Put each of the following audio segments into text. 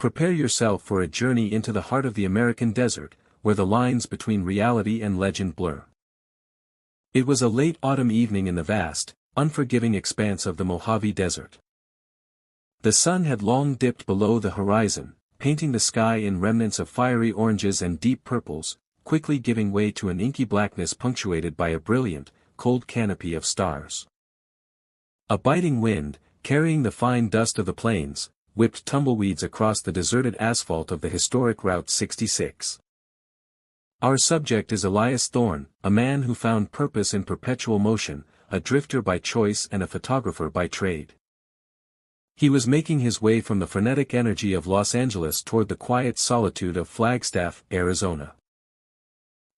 Prepare yourself for a journey into the heart of the American desert, where the lines between reality and legend blur. It was a late autumn evening in the vast, unforgiving expanse of the Mojave Desert. The sun had long dipped below the horizon, painting the sky in remnants of fiery oranges and deep purples, quickly giving way to an inky blackness punctuated by a brilliant, cold canopy of stars. A biting wind, carrying the fine dust of the plains, whipped tumbleweeds across the deserted asphalt of the historic Route 66. Our subject is Elias Thorne, a man who found purpose in perpetual motion, a drifter by choice and a photographer by trade. He was making his way from the frenetic energy of Los Angeles toward the quiet solitude of Flagstaff, Arizona.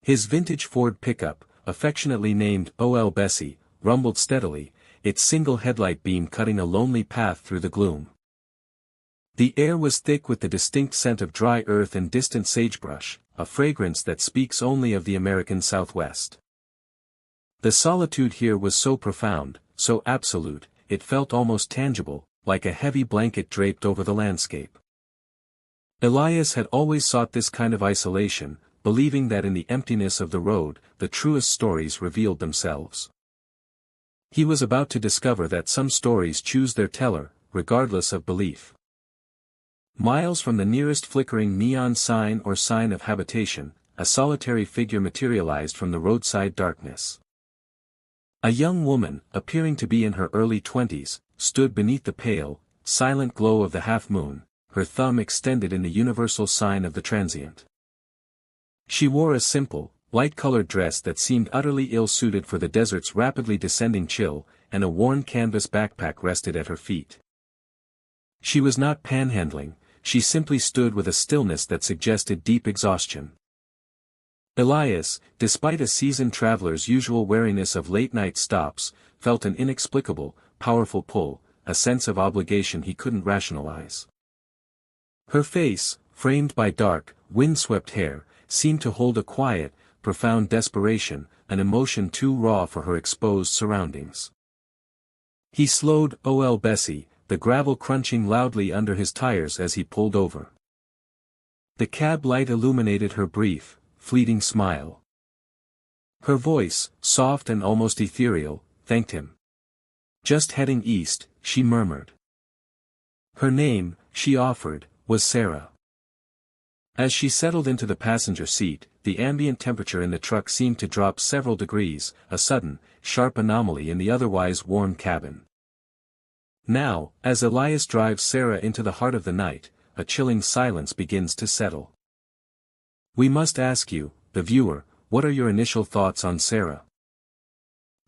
His vintage Ford pickup, affectionately named O.L. Bessie, rumbled steadily, its single headlight beam cutting a lonely path through the gloom. The air was thick with the distinct scent of dry earth and distant sagebrush, a fragrance that speaks only of the American Southwest. The solitude here was so profound, so absolute, it felt almost tangible, like a heavy blanket draped over the landscape. Elias had always sought this kind of isolation, believing that in the emptiness of the road, the truest stories revealed themselves. He was about to discover that some stories choose their teller, regardless of belief. Miles from the nearest flickering neon sign or sign of habitation, a solitary figure materialized from the roadside darkness. A young woman, appearing to be in her early 20s, stood beneath the pale, silent glow of the half-moon, her thumb extended in the universal sign of the transient. She wore a simple, light-colored dress that seemed utterly ill-suited for the desert's rapidly descending chill, and a worn canvas backpack rested at her feet. She was not panhandling, she simply stood with a stillness that suggested deep exhaustion. Elias, despite a seasoned traveler's usual wariness of late-night stops, felt an inexplicable, powerful pull, a sense of obligation he couldn't rationalize. Her face, framed by dark, wind-swept hair, seemed to hold a quiet, profound desperation, an emotion too raw for her exposed surroundings. He slowed O.L. Bessie, the gravel crunching loudly under his tires as he pulled over. The cab light illuminated her brief, fleeting smile. Her voice, soft and almost ethereal, thanked him. Just heading east, she murmured. Her name, she offered, was Sarah. As she settled into the passenger seat, the ambient temperature in the truck seemed to drop several degrees, a sudden, sharp anomaly in the otherwise warm cabin. Now, as Elias drives Sarah into the heart of the night, a chilling silence begins to settle. We must ask you, the viewer, what are your initial thoughts on Sarah?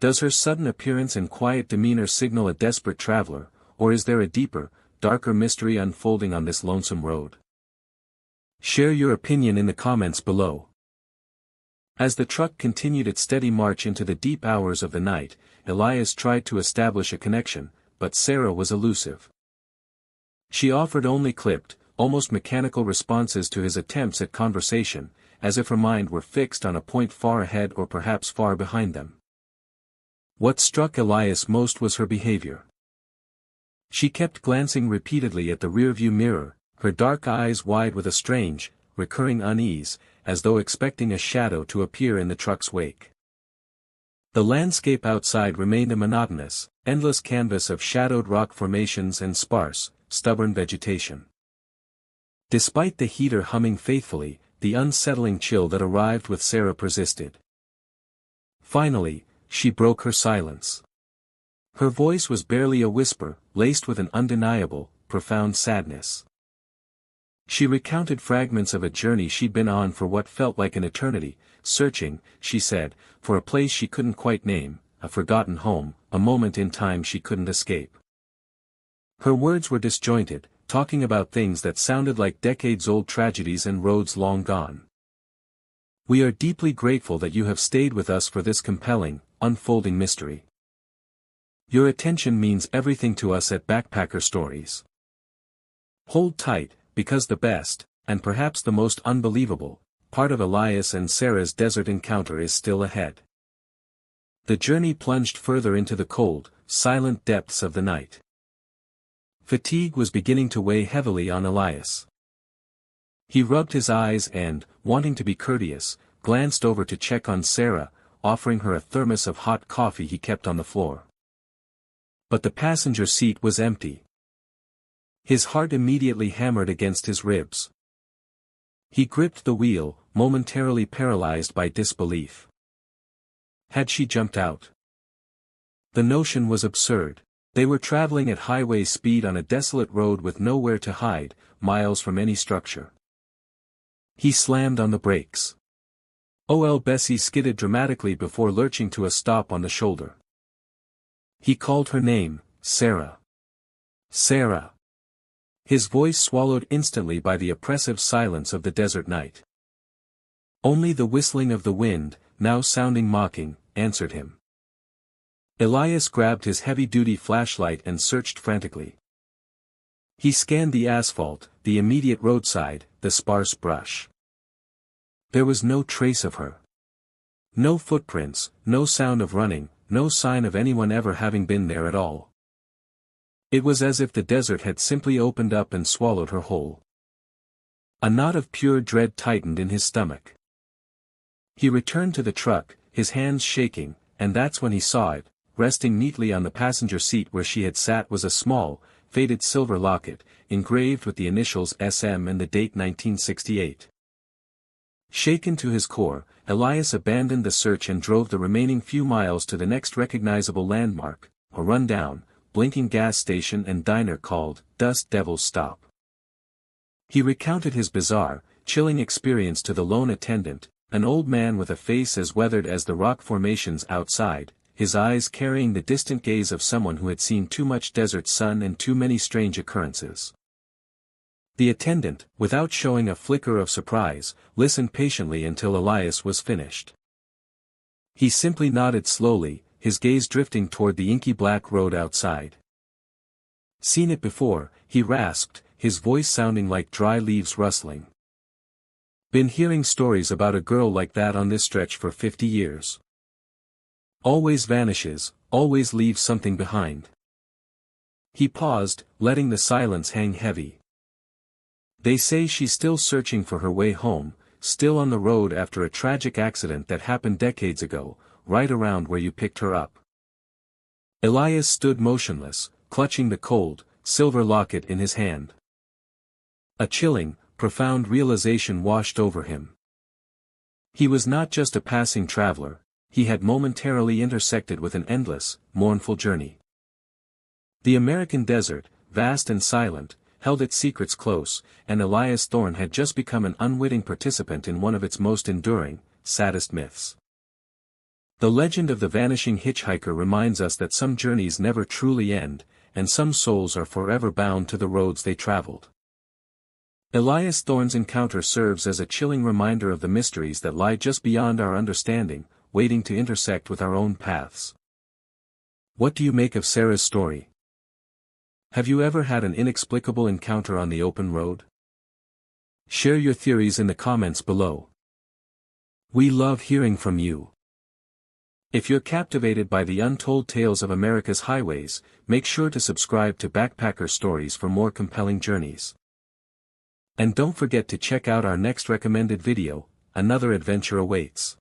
Does her sudden appearance and quiet demeanor signal a desperate traveler, or is there a deeper, darker mystery unfolding on this lonesome road? Share your opinion in the comments below. As the truck continued its steady march into the deep hours of the night, Elias tried to establish a connection, but Sarah was elusive. She offered only clipped, almost mechanical responses to his attempts at conversation, as if her mind were fixed on a point far ahead or perhaps far behind them. What struck Elias most was her behavior. She kept glancing repeatedly at the rearview mirror, her dark eyes wide with a strange, recurring unease, as though expecting a shadow to appear in the truck's wake. The landscape outside remained a monotonous, endless canvas of shadowed rock formations and sparse, stubborn vegetation. Despite the heater humming faithfully, the unsettling chill that arrived with Sarah persisted. Finally, she broke her silence. Her voice was barely a whisper, laced with an undeniable, profound sadness. She recounted fragments of a journey she'd been on for what felt like an eternity, searching, she said, for a place she couldn't quite name, a forgotten home, a moment in time she couldn't escape. Her words were disjointed, talking about things that sounded like decades-old tragedies and roads long gone. We are deeply grateful that you have stayed with us for this compelling, unfolding mystery. Your attention means everything to us at Backpacker Stories. Hold tight, because the best, and perhaps the most unbelievable, part of Elias and Sarah's desert encounter is still ahead. The journey plunged further into the cold, silent depths of the night. Fatigue was beginning to weigh heavily on Elias. He rubbed his eyes and, wanting to be courteous, glanced over to check on Sarah, offering her a thermos of hot coffee he kept on the floor. But the passenger seat was empty. His heart immediately hammered against his ribs. He gripped the wheel, momentarily paralyzed by disbelief. Had she jumped out? The notion was absurd. They were traveling at highway speed on a desolate road with nowhere to hide, miles from any structure. He slammed on the brakes. Bessie skidded dramatically before lurching to a stop on the shoulder. He called her name, Sarah. Sarah. His voice swallowed instantly by the oppressive silence of the desert night. Only the whistling of the wind, now sounding mocking, answered him. Elias grabbed his heavy-duty flashlight and searched frantically. He scanned the asphalt, the immediate roadside, the sparse brush. There was no trace of her. No footprints, no sound of running, no sign of anyone ever having been there at all. It was as if the desert had simply opened up and swallowed her whole. A knot of pure dread tightened in his stomach. He returned to the truck, his hands shaking, and that's when he saw it. Resting neatly on the passenger seat where she had sat was a small, faded silver locket, engraved with the initials SM and the date 1968. Shaken to his core, Elias abandoned the search and drove the remaining few miles to the next recognizable landmark, a rundown, blinking gas station and diner called Dust Devil's Stop. He recounted his bizarre, chilling experience to the lone attendant, an old man with a face as weathered as the rock formations outside, his eyes carrying the distant gaze of someone who had seen too much desert sun and too many strange occurrences. The attendant, without showing a flicker of surprise, listened patiently until Elias was finished. He simply nodded slowly, his gaze drifting toward the inky black road outside. Seen it before, he rasped, his voice sounding like dry leaves rustling. Been hearing stories about a girl like that on this stretch for 50 years. Always vanishes, always leaves something behind. He paused, letting the silence hang heavy. They say she's still searching for her way home, still on the road after a tragic accident that happened decades ago, right around where you picked her up. Elias stood motionless, clutching the cold, silver locket in his hand. A chilling, profound realization washed over him. He was not just a passing traveler, he had momentarily intersected with an endless, mournful journey. The American desert, vast and silent, held its secrets close, and Elias Thorne had just become an unwitting participant in one of its most enduring, saddest myths. The legend of the vanishing hitchhiker reminds us that some journeys never truly end, and some souls are forever bound to the roads they traveled. Elias Thorne's encounter serves as a chilling reminder of the mysteries that lie just beyond our understanding, waiting to intersect with our own paths. What do you make of Sarah's story? Have you ever had an inexplicable encounter on the open road? Share your theories in the comments below. We love hearing from you. If you're captivated by the untold tales of America's highways, make sure to subscribe to Backpacker Stories for more compelling journeys. And don't forget to check out our next recommended video, another adventure awaits.